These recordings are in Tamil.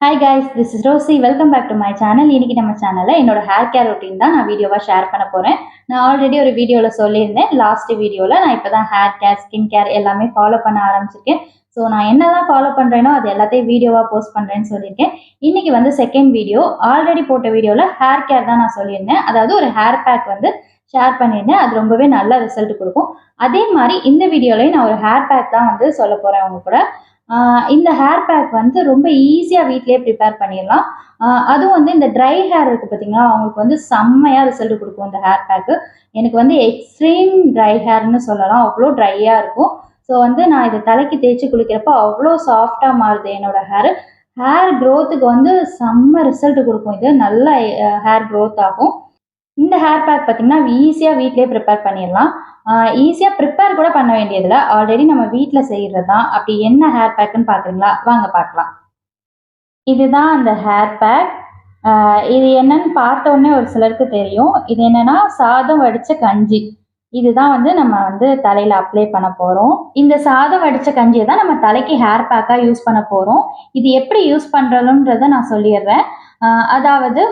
Hi guys, this is Rosie. Welcome back to my channel. இன்னைக்கு நம்ம சேனலில் என்னோட ஹேர் கேர் ரொட்டீன் தான் நான் வீடியோவாக ஷேர் பண்ண போகிறேன். நான் ஆல்ரெடி ஒரு வீடியோவில் சொல்லியிருந்தேன். லாஸ்ட் வீடியோவில் நான் இப்போ தான் ஹேர் கேர், ஸ்கின் கேர் எல்லாமே ஃபாலோ பண்ண ஆரம்பிச்சிருக்கேன். ஸோ நான் என்னெல்லாம் ஃபாலோ பண்ணுறேனோ அது எல்லாத்தையும் வீடியோவாக போஸ்ட் பண்ணுறேன்னு சொல்லியிருக்கேன். இன்னைக்கு வந்து செகண்ட் வீடியோ. ஆல்ரெடி போட்ட வீடியோவில் ஹேர் கேர் தான் நான் சொல்லியிருந்தேன். அதாவது ஒரு ஹேர் பேக் வந்து ஷேர் பண்ணியிருந்தேன். அது ரொம்பவே நல்ல ரிசல்ட் கொடுக்கும். அதே மாதிரி இந்த வீடியோலையும் நான் ஒரு ஹேர் பேக் தான் வந்து சொல்ல போகிறேன் அவங்க கூட. இந்த ஹேர் பேக் வந்து ரொம்ப ஈஸியாக வீட்டிலேயே ப்ரிப்பேர் பண்ணிடலாம். அதுவும் வந்து இந்த ட்ரை ஹேர் இருக்குது பார்த்தீங்களா, அவங்களுக்கு வந்து செம்மையாக ரிசல்ட் கொடுக்கும் இந்த ஹேர் பேக்கு. எனக்கு வந்து எக்ஸ்ட்ரீம் ட்ரை ஹேர்னு சொல்லலாம், அவ்வளோ ட்ரையாக இருக்கும். ஸோ வந்து நான் இதை தலைக்கு தேய்ச்சி குளிக்கிறப்போ அவ்வளோ சாஃப்டாக மாறுது என்னோட ஹேர். ஹேர் க்ரோத்துக்கு வந்து செம்ம ரிசல்ட் கொடுக்கும். இது நல்ல ஹேர் க்ரோத் ஆகும். இந்த ஹேர் பேக் பார்த்தீங்கன்னா ஈஸியாக வீட்டிலேயே ப்ரிப்பேர் பண்ணிடலாம். ஈஸியாக ப்ரிப்பேர் கூட பண்ண வேண்டியதில்லை, ஆல்ரெடி நம்ம வீட்டில் செய்கிறது தான். அப்படி என்ன ஹேர் பேக்குன்னு பார்க்குறீங்களா? வாங்க பார்க்கலாம். இதுதான் அந்த ஹேர் பேக். இது என்னன்னு பார்த்த உடனே ஒரு சிலருக்கு தெரியும். இது என்னன்னா சாதம் வடித்த கஞ்சி. இதுதான் வந்து நம்ம வந்து தலையில் அப்ளை பண்ண போகிறோம். இந்த சாதம் வடித்த கஞ்சியை தான் நம்ம தலைக்கு ஹேர் பேக்காக யூஸ் பண்ண போகிறோம். இது எப்படி யூஸ் பண்ணுறதுன்றதை நான் சொல்லிடுறேன். அதாவது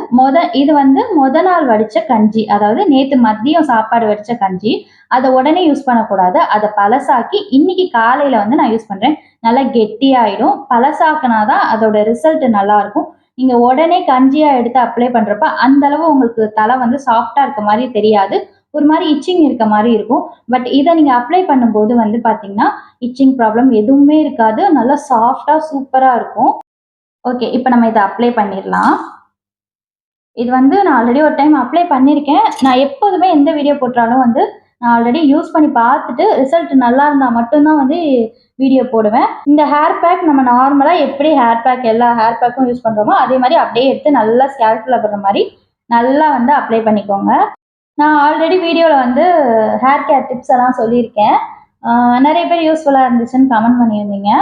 இது வந்து நாள் வடித்த கஞ்சி, அதாவது நேற்று மதியம் சாப்பாடு வடித்த கஞ்சி. அதை உடனே யூஸ் பண்ணக்கூடாது. அதை பழசாக்கி இன்னைக்கு காலையில் வந்து நான் யூஸ் பண்ணுறேன். நல்லா கெட்டியாயிடும். பழசாக்குனா தான் அதோட ரிசல்ட் நல்லாயிருக்கும். நீங்கள் உடனே கஞ்சியாக எடுத்து அப்ளை பண்ணுறப்ப அந்தளவு உங்களுக்கு தலை வந்து சாஃப்டாக இருக்க மாதிரி தெரியாது. ஒரு மாதிரி இச்சிங் இருக்க மாதிரி இருக்கும். பட் இதை நீங்கள் அப்ளை பண்ணும்போது வந்து பார்த்தீங்கன்னா இச்சிங் ப்ராப்ளம் எதுவுமே இருக்காது. நல்லா சாஃப்டாக சூப்பராக இருக்கும். ஓகே, இப்போ நம்ம இதை அப்ளை பண்ணிடலாம். இது வந்து நான் ஆல்ரெடி ஒரு டைம் அப்ளை பண்ணியிருக்கேன். நான் எப்போதுமே எந்த வீடியோ போட்டாலும் வந்து நான் ஆல்ரெடி யூஸ் பண்ணி பார்த்துட்டு ரிசல்ட் நல்லா இருந்தால் மட்டும்தான் வந்து வீடியோ போடுவேன். இந்த ஹேர் பேக் நம்ம நார்மலாக எப்படி ஹேர் பேக் எல்லா ஹேர் பேக்கும் யூஸ் பண்ணுறோமோ அதே மாதிரி அப்படியே எடுத்து நல்லா ஸ்கேல்பில் பண்ணுற மாதிரி நல்லா வந்து அப்ளை பண்ணிக்கோங்க. நான் ஆல்ரெடி வீடியோவில் வந்து ஹேர் கேர் டிப்ஸ் எல்லாம் சொல்லியிருக்கேன். நிறைய பேர் யூஸ்ஃபுல்லாக இருந்துச்சுன்னு கமெண்ட் பண்ணியிருந்தீங்க.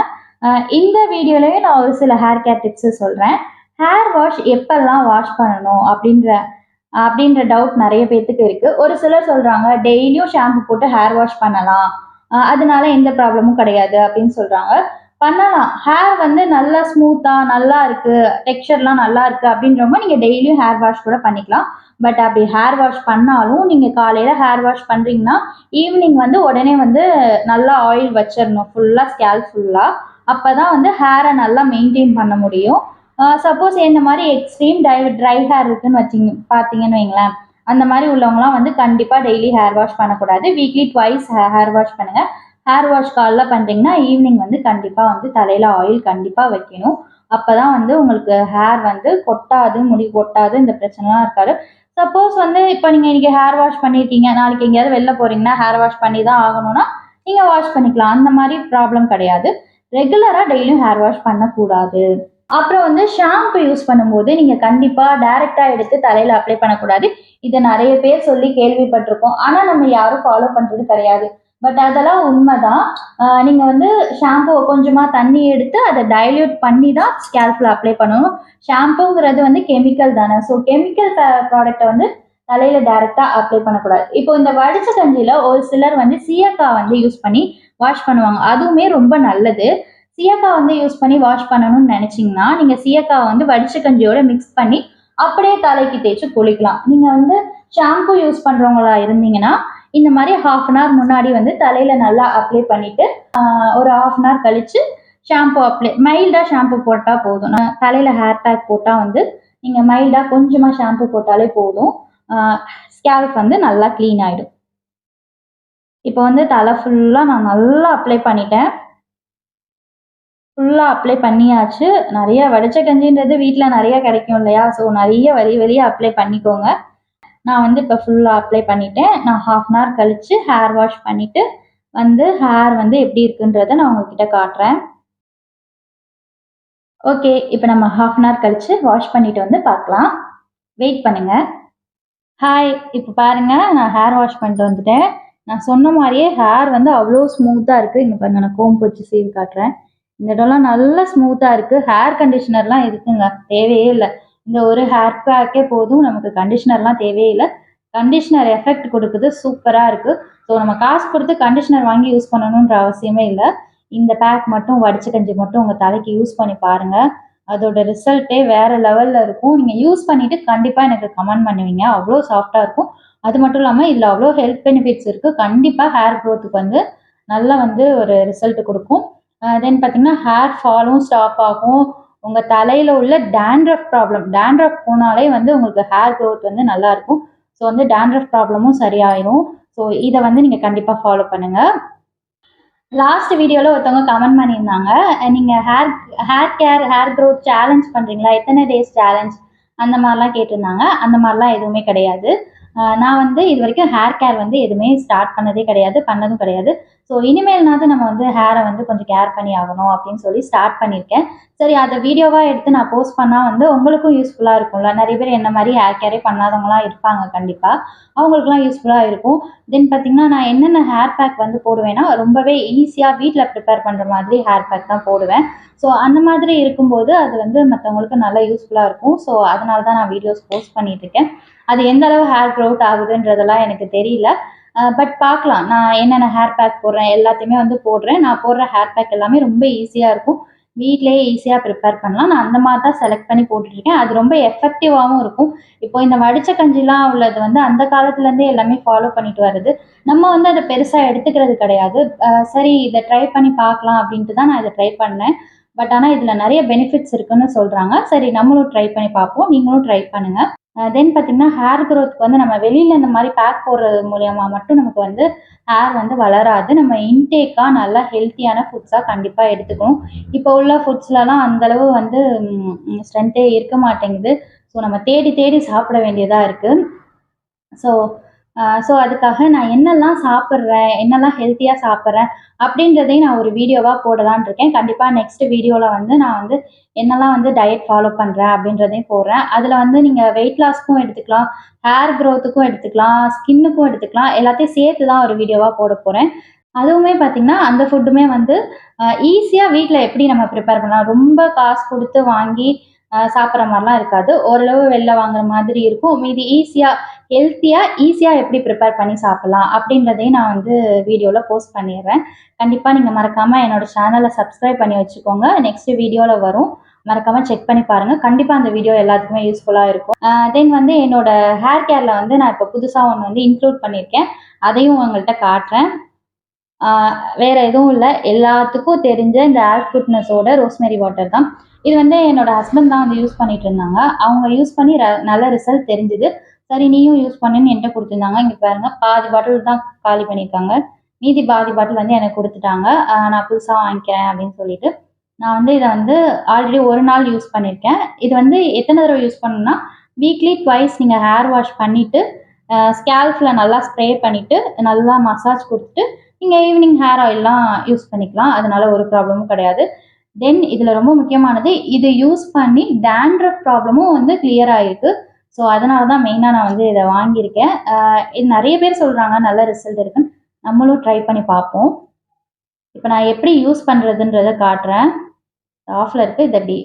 இந்த வீடியோலேயே நான் ஒரு சில ஹேர் கேர் டிப்ஸு சொல்கிறேன். ஹேர் வாஷ் எப்பெல்லாம் வாஷ் பண்ணணும் அப்படின்ற டவுட் நிறைய பேர்த்துக்கு இருக்குது. ஒரு சிலர் சொல்கிறாங்க டெய்லியும் ஷாம்பு போட்டு ஹேர் வாஷ் பண்ணலாம், அதனால எந்த ப்ராப்ளமும் கிடையாது அப்படின்னு சொல்கிறாங்க. பண்ணலாம். ஹேர் வந்து நல்லா ஸ்மூத்தாக நல்லா இருக்குது, டெக்ஸ்சர்லாம் நல்லா இருக்குது அப்படின்றவங்க நீங்கள் டெய்லியும் ஹேர் வாஷ் கூட பண்ணிக்கலாம். பட் அப்படி ஹேர் வாஷ் பண்ணாலும் நீங்கள் காலையில் ஹேர் வாஷ் பண்ணுறீங்கன்னா ஈவினிங் வந்து உடனே வந்து நல்லா ஆயில் வச்சிடணும் ஃபுல்லாக, ஸ்கேல்ப் ஃபுல்லாக. அப்போ தான் வந்து ஹேரை நல்லா மெயின்டைன் பண்ண முடியும். சப்போஸ் இந்த மாதிரி எக்ஸ்ட்ரீம் ட்ரை ஹேர் இருக்குன்னு பார்த்தீங்கன்னு வைங்களேன், அந்த மாதிரி உள்ளவங்களாம் வந்து கண்டிப்பாக டெய்லி ஹேர் வாஷ் பண்ணக்கூடாது. வீக்லி ட்வைஸ் ஹேர் வாஷ் பண்ணுங்கள். ஹேர் வாஷ் காலைல பண்ணுறீங்கன்னா ஈவினிங் வந்து கண்டிப்பாக வந்து தலையில் ஆயில் கண்டிப்பாக வைக்கணும். அப்போ தான் வந்து உங்களுக்கு ஹேர் வந்து கொட்டாது, முடி கொட்டாது, இந்த பிரச்சனைலாம் இருக்காது. சப்போஸ் வந்து இப்போ நீங்கள் இன்றைக்கி ஹேர் வாஷ் பண்ணியிருக்கீங்க, நாளைக்கு எங்கேயாவது வெளில போகிறீங்கன்னா ஹேர் வாஷ் பண்ணி தான் ஆகணும்னா நீங்கள் வாஷ் பண்ணிக்கலாம். அந்த மாதிரி ப்ராப்ளம் கிடையாது. ரெகுலராக டெய்லியும் ஹேர் வாஷ் பண்ணக்கூடாது. அப்புறம் வந்து ஷாம்பு யூஸ் பண்ணும்போது நீங்கள் கண்டிப்பாக டைரெக்டாக எடுத்து தலையில் அப்ளை பண்ணக்கூடாது. இதை நிறைய பேர் சொல்லி கேள்விப்பட்டிருக்கோம். ஆனால் நம்ம யாரும் ஃபாலோ பண்ணுறது கிடையாது. பட் அதெல்லாம் உண்மைதான். நீங்கள் வந்து ஷாம்புவை கொஞ்சமாக தண்ணி எடுத்து அதை டைல்யூட் பண்ணி தான் ஸ்கேல்பில் அப்ளை பண்ணணும். ஷாம்புங்கிறது வந்து கெமிக்கல் தானே. ஸோ கெமிக்கல் ப்ராடக்டை வந்து தலையில் டைரெக்டாக அப்ளை பண்ணக்கூடாது. இப்போ இந்த வடிச்ச கஞ்சியில் ஒரு சிலர் வந்து சீயக்காய் வந்து யூஸ் பண்ணி வாஷ் பண்ணுவாங்க. அதுவுமே ரொம்ப நல்லது. சீயக்காய் வந்து யூஸ் பண்ணி வாஷ் பண்ணணும்னு நினச்சிங்கன்னா நீங்கள் சீயக்காய் வந்து வடிச்ச கஞ்சியோட மிக்ஸ் பண்ணி அப்படியே தலைக்கு தேய்ச்சி குளிக்கலாம். நீங்கள் வந்து ஷாம்பு யூஸ் பண்ணுறவங்களா இருந்தீங்கன்னா இந்த மாதிரி 1/2 அன் ஹவர் முன்னாடி வந்து தலையில் நல்லா அப்ளை பண்ணிவிட்டு ஒரு 1/2 அன் ஹவர் கழித்து ஷாம்பு மைல்டாக ஷாம்பு போட்டால் போதும். தலையில் ஹேர் பேக் போட்டால் வந்து நீங்கள் மைல்டாக கொஞ்சமாக ஷாம்பு போட்டாலே போதும். ஸ்கேல்ப் வந்து நல்லா க்ளீன் ஆகிடும். இப்போ வந்து தலை ஃபுல்லாக நான் நல்லா அப்ளை பண்ணிட்டேன். ஃபுல்லாக அப்ளை பண்ணியாச்சு. நிறைய வடிச்ச கஞ்சின்றது வீட்டில் நிறைய கிடைக்கும் இல்லையா? ஸோ நிறைய வழியாக அப்ளை பண்ணிக்கோங்க. நான் வந்து இப்போ ஃபுல்லாக அப்ளை பண்ணிட்டேன். நான் 1/2 அன் ஹவர் கழித்து ஹேர் வாஷ் பண்ணிவிட்டு வந்து ஹேர் வந்து எப்படி இருக்குன்றதை நான் உங்ககிட்ட காட்டுறேன். ஓகே, இப்போ நம்ம 1/2 அன் ஹவர் கழித்து வாஷ் பண்ணிவிட்டு வந்து பார்க்கலாம். வெயிட் பண்ணுங்கள். ஹாய், இப்போ பாருங்கள், நான் ஹேர் வாஷ் பண்ணிட்டு வந்துட்டேன். நான் சொன்ன மாதிரியே ஹேர் வந்து அவ்வளோ ஸ்மூத்தாக இருக்குது. இங்கே பாருங்கள், நான் கோம்பு வச்சு சீவி காட்டுறேன். இந்த இடம்லாம் நல்லா ஸ்மூத்தாக இருக்குது. ஹேர் கண்டிஷனர்லாம் இருக்குங்க, தேவையே இல்லை. இந்த ஒரு ஹேர் பேக்கே போதும், நமக்கு கண்டிஷனர்லாம் தேவையே இல்லை. கண்டிஷனர் எஃபெக்ட் கொடுக்குது, சூப்பராக இருக்குது. ஸோ நம்ம காசு கொடுத்து கண்டிஷனர் வாங்கி யூஸ் பண்ணணுன்ற அவசியமே இல்லை. இந்த பேக் மட்டும், வடிச்ச கஞ்சி மட்டும் உங்கள் தலைக்கு யூஸ் பண்ணி பாருங்கள். அதோட ரிசல்ட்டே வேற லெவல்ல இருக்கும். நீங்க யூஸ் பண்ணிட்டு கண்டிப்பா எனக்கு கமெண்ட் பண்ணுவீங்க. அவ்ளோ சாஃப்ட்டா இருக்கும். அது மட்டும் இல்லாம இதுல அவ்ளோ ஹெல்த் பெனிஃபிட்ஸ் இருக்கு. கண்டிப்பா ஹேர் குரோத்துக்கு வந்து நல்லா வந்து ஒரு ரிசல்ட் குடுக்கும். தென் பார்த்தீங்கன்னா, ஹேர் ஃபாலும் ஸ்டாப் ஆகும். உங்க தலையில உள்ள டாண்ட்ரஃப் போனாலே வந்து உங்களுக்கு ஹேர் குரோத் வந்து நல்லாருக்கும். ஸோ வந்து டாண்ட்ரஃப் ப்ராப்ளமும் சரியாயிரும். ஸோ இத வந்து நீங்க கண்டிப்பா ஃபாலோ பண்ணுங்க. லாஸ்ட் வீடியோல ஒருத்தவங்க கமெண்ட் பண்ணியிருந்தாங்க. நீங்க ஹேர் குரோத் சேலஞ்ச் பண்றீங்களா? எத்தன டேஸ் சேலஞ்ச் அந்த மாரிலாம் கேட்டிருந்தாங்க. அந்த மாரிலாம் எதுவுமே கிடையாது. நான் வந்து இதுவரைக்கும் ஹேர் கேர் வந்து எதுவுமே ஸ்டார்ட் பண்ணதே கிடையாது. பண்ணதும் கிடையாது. ஸோ இனிமேல்னாவது நம்ம வந்து ஹேர வந்து கொஞ்சம் கேர் பண்ணி ஆகணும் அப்படின்னு சொல்லி ஸ்டார்ட் பண்ணியிருக்கேன். சரி அத வீடியோவா எடுத்து நான் போஸ்ட் பண்ணா வந்து உங்களுக்கும் யூஸ்ஃபுல்லா இருக்கும்ல. நெறைய பேர் என்ன மாரி ஹேர் கேரே பண்ணாதவங்கலாம் இருப்பாங்க கண்டிப்பா. அவங்களுக்குலாம் யூஸ்ஃபுல்லா இருக்கும். தென் பார்த்தீங்கன்னா, நான் என்னென்ன ஹேர் பேக் வந்து போடுவேன்னா, ரொம்பவே ஈஸியா வீட்ல ப்ரிப்பேர் பண்ற மாதிரி ஹேர் பேக் தான் போடுவேன். ஸோ அந்த மாதிரி இருக்கும்போது, அது வந்து மத்தவங்களுக்கு நல்லா யூஸ்ஃபுல்லா இருக்கும். ஸோ அதனால தான் நான் வீடியோஸ் போஸ்ட் பண்ணிட்டு இருக்கேன். அது எந்த அளவு ஹேர் க்ரோத் ஆகுதுன்றதெல்லாம் எனக்கு தெரியல. பட் பார்க்கலாம். நான் என்னென்ன ஹேர் பேக் போடுறேன், எல்லாத்தையுமே வந்து போடுறேன். நான் போடுற ஹேர் பேக் எல்லாமே ரொம்ப ஈஸியா இருக்கும். வீட்லயே ஈஸியா ப்ரிப்பேர் பண்ணலாம். நான் அந்த மாரி தான் செலக்ட் பண்ணி போட்டுட்டுருக்கேன். அது ரொம்ப எஃபெக்டிவாவும் இருக்கும். இப்போ இந்த வடிச்ச கஞ்சிலாம் உள்ளது வந்து அந்த காலத்துலேருந்தே எல்லாமே ஃபாலோ பண்ணிட்டு வருது. நம்ம வந்து அத பெருசா எடுத்துக்கிறது கிடையாது. சரி இத ட்ரை பண்ணி பார்க்கலாம் அப்படின்ட்டு தான் நான் இத ட்ரை பண்ணேன். பட் ஆனா இதுல நெறைய பெனிஃபிட்ஸ் இருக்குன்னு சொல்றாங்க. சரி நம்மளும் ட்ரை பண்ணி பார்ப்போம். நீங்களும் ட்ரை பண்ணுங்க. தென் பார்த்தீங்கன்னா, ஹேர் குரோத்க்கு வந்து நம்ம வெளியில இந்த மாரி பேக் போடுறது மூலியமா மட்டும் நமக்கு வந்து ஹேர் வந்து வளராது. நம்ம இன்டேக்கா நல்லா ஹெல்த்தியான ஃபுட்ஸா கண்டிப்பா எடுத்துக்கணும். இப்போ உள்ள ஃபுட்ஸ்லலாம் அந்த அளவு வந்து ஸ்ட்ரென்த்தே இருக்க மாட்டேங்குது. ஸோ நம்ம தேடி தேடி சாப்பிட வேண்டியதா இருக்கு. ஸோ அதுக்காக நான் என்னெல்லாம் சாப்பிடுறேன், என்னெல்லாம் ஹெல்த்தியா சாப்பிடுறேன் அப்படின்றதையும் நான் ஒரு வீடியோவா போடலான்னு இருக்கேன். கண்டிப்பா நெக்ஸ்ட் வீடியோல வந்து நான் வந்து என்னெல்லாம் வந்து டயட் ஃபாலோ பண்றேன் அப்படின்றதையும் போடுறேன். அதுல வந்து நீங்க வெயிட் லாஸ்க்கும் எடுத்துக்கலாம், ஹேர் குரோத்துக்கும் எடுத்துக்கலாம், ஸ்கின்னுக்கும் எடுத்துக்கலாம். எல்லாத்தையும் சேர்த்து தான் ஒரு வீடியோவா போடப் போறேன். அதுவுமே பார்த்தீங்கன்னா, அந்த ஃபுட்டுமே வந்து ஈஸியா வீட்ல எப்படி நம்ம ப்ரிப்பேர் பண்ணலாம். ரொம்ப காசு குடுத்து வாங்கி சாப்பிடுற மாரிலாம் இருக்காது. ஓரளவு வெளில வாங்குற மாதிரி இருக்கும். மீதி ஈஸியா எப்படி ப்ரிப்பேர் பண்ணி சாப்பிடலாம் அப்படின்றதையும் நான் வந்து வீடியோல போஸ்ட் பண்ணிடுறேன். கண்டிப்பா நீங்க மறக்காம என்னோட சேனல சப்ஸ்கிரைப் பண்ணி வச்சுக்கோங்க. நெக்ஸ்ட் வீடியோல வரும். மறக்காம செக் பண்ணி பாருங்க. கண்டிப்பா அந்த வீடியோ எல்லாத்துக்குமே யூஸ்ஃபுல்லா இருக்கும். தென் வந்து என்னோட ஹேர் கேர்ல வந்து நான் இப்போ புதுசா ஒண்ணு வந்து இன்க்ளூட் பண்ணியிருக்கேன். அதையும் உங்கள்ட்ட காட்டுறேன். ஆ வேற எதுவும் இல்ல. எல்லாத்துக்கும் தெரிஞ்ச இந்த ஏர் குட்னஸோட ரோஸ்மேரி வாட்டர் தான். இது வந்து என்னோட ஹஸ்பண்ட் தான் வந்து யூஸ் பண்ணிட்டு இருந்தாங்க. அவங்க யூஸ் பண்ணி நல்ல ரிசல்ட் தெரிஞ்சது. சரி நீயும் யூஸ் பண்ணுன்னு என்ட்ட குடுத்துருந்தாங்க. இங்க பாருங்க பாதி பாட்டில் தான் காலி பண்ணியிருக்காங்க. மீதி பாதி பாட்டில் வந்து எனக்கு குடுத்துட்டாங்க. நான் புதுசா வாங்கிக்கிறேன் அப்படின்னு சொல்லிட்டு. நான் வந்து இத வந்து ஆல்ரெடி 1 நாள் யூஸ் பண்ணியிருக்கேன். இது வந்து எத்தன தடவ யூஸ் பண்ணணும்னா, வீக்லி ட்வைஸ் நீங்க ஹேர் வாஷ் பண்ணிட்டு, ஸ்கேல்ப்ல நல்லா ஸ்ப்ரே பண்ணிட்டு, நல்லா மசாஜ் குடுத்துட்டு நீங்க ஈவினிங் ஹேர் ஆயில்லாம் யூஸ் பண்ணிக்கலாம். அதனால ஒரு ப்ராப்ளமும் கிடையாது. தென் இதுல ரொம்ப முக்கியமானது, இது யூஸ் பண்ணி டாண்ட்ரஃப் ப்ராப்ளமும் வந்து கிளியர் ஆயிருக்கு. ஸோ அதனால தான் மெயினா நான் வந்து இத வாங்கியிருக்கேன். இது நெறைய பேர் சொல்றாங்க நல்ல ரிசல்ட் இருக்குன்னு. நம்மளும் ட்ரை பண்ணி பார்ப்போம். இப்ப நான் எப்படி யூஸ் பண்றதுன்றத காட்டுறேன். ஆஃப்ல இருக்கு. இத இப்டி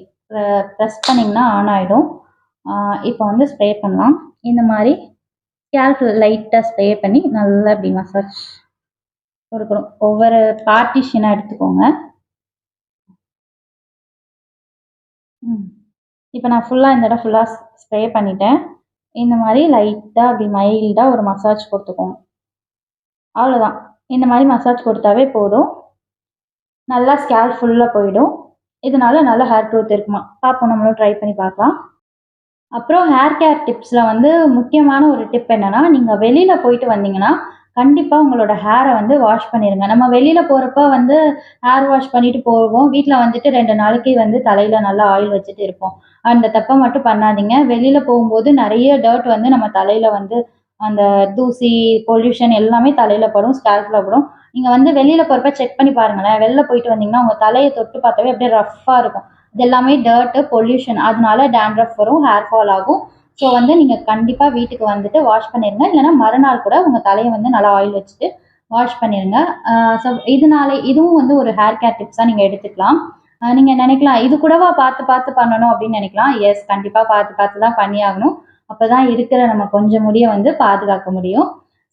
பிரஸ் பண்ணீங்கன்னா ஆன் ஆயிடும். இப்ப வந்து ஸ்ப்ரே பண்ணலாம். இந்த மாரி ஸ்கேல்ப்ல லைட்டா ஸ்ப்ரே பண்ணி நல்லா இப்டி மசாஜ் கொடுக்கணும். ஒவ்வொரு பார்ட்டிஷனா எடுத்துக்கோங்க. ம். இப்ப நான் ஃபுல்லா இந்த இடம் ஃபுல்லா ஸ்ப்ரே பண்ணிட்டேன். இந்த மாரி லைட்டா அப்டி மைல்டா ஒரு மசாஜ் குடுத்துக்கோங்க. அவ்வளோதான். இந்த மாரி மசாஜ் குடுத்தாவே போதும். நல்லா ஸ்கேல்ப் ஃபுல்லா போயிடும். இதனால நல்ல ஹேர் குரோத் இருக்குமா. பார்ப்போம் நம்மளும் ட்ரை பண்ணி பார்க்கலாம். அப்புறம் ஹேர் கேர் டிப்ஸ்ல வந்து முக்கியமான ஒரு டிப் என்னன்னா, நீங்க வெளியில போயிட்டு வந்தீங்கன்னா, கண்டிப்பா உங்களோட ஹேர வந்து வாஷ் பண்ணிருங்க. நம்ம வெளியில போறப்ப வந்து ஹேர் வாஷ் பண்ணிட்டு போவோம். வீட்ல வந்துட்டு 2 நாளைக்கு வந்து தலையில நல்லா ஆயில் வச்சுட்டு இருப்போம். அந்த தப்ப மட்டும் பண்ணாதீங்க. வெளியில போகும்போது நெறைய டர்ட் வந்து நம்ம தலையில வந்து அந்த தூசி, பொல்யூஷன் எல்லாமே தலையில படும், ஸ்கேல்ப்ல படும். நீங்க வந்து வெளியில போறப்ப செக் பண்ணி பாருங்களேன். வெளில போயிட்டு வந்தீங்கன்னா, உங்க தலைய தொட்டு பார்த்தாவே அப்படியே ரஃப்பா இருக்கும். இது எல்லாமே டர்ட்டு, பொல்யூஷன். அதனால டாண்ட்ரஃப் வரும், ஹேர் ஃபால் ஆகும். ஸோ வந்து நீங்க கண்டிப்பா வீட்டுக்கு வந்துட்டு வாஷ் பண்ணிருங்க. இல்லன்னா மறுநாள் கூட உங்க தலைய வந்து நல்லா ஆயில் வச்சுட்டு வாஷ் பண்ணிருங்க. ஸோ இதுவும் வந்து ஒரு ஹேர் கேர் டிப்ஸா நீங்க எடுத்துக்கலாம். நீங்க நினைக்கலாம், இது கூடவா பார்த்து பார்த்து பண்ணணும் அப்படின்னு நினைக்கலாம். எஸ் கண்டிப்பா பார்த்து பார்த்து தான் பண்ணியாகணும். அப்பதான் இருக்கிற நம்ம கொஞ்சம் முடிய வந்து பாதுகாக்க முடியும்.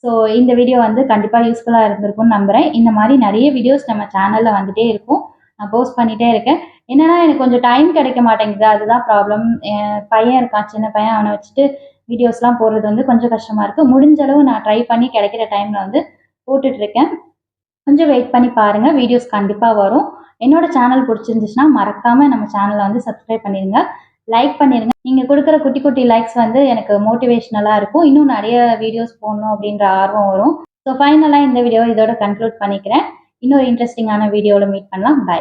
ஸோ இந்த வீடியோ வந்து கண்டிப்பா யூஸ்ஃபுல்லா இருந்திருக்கும்னு நம்புறேன். இந்த மாரி நெறைய வீடியோஸ் நம்ம சேனல்ல வந்துட்டே இருக்கும். நான் போஸ்ட் பண்ணிட்டே இருக்கேன். என்னன்னா எனக்கு கொஞ்சம் டைம் கிடைக்க மாட்டேங்குது, அதுதான் ப்ராப்ளம். என் பையன் இருக்கான், சின்ன பையன். அவனை வச்சுட்டு வீடியோஸ்லாம் போடுறது வந்து கொஞ்சம் கஷ்டமா இருக்கு. முடிஞ்ச அளவு நான் ட்ரை பண்ணி கிடைக்கிற டைம்ல வந்து போட்டுட்டு இருக்கேன். கொஞ்சம் வெயிட் பண்ணி பாருங்க. வீடியோஸ் கண்டிப்பா வரும். என்னோட சேனல் பிடிச்சிருந்துச்சுன்னா மறக்காம நம்ம சேனலை வந்து சப்ஸ்கிரைப் பண்ணிருங்க, லைக் பண்ணிருங்க. நீங்க கொடுக்குற குட்டி குட்டி லைக்ஸ் வந்து எனக்கு மோட்டிவேஷனலா இருக்கும். இன்னும் நிறைய வீடியோஸ் போடணும் அப்படின்ற ஆர்வம் வரும். ஸோ ஃபைனலா இந்த வீடியோவை இதோட கன்க்ளூட் பண்ணிக்கிறேன். இன்னொரு இன்ட்ரெஸ்டிங்கான வீடியோவில் மீட் பண்ணலாம். பை.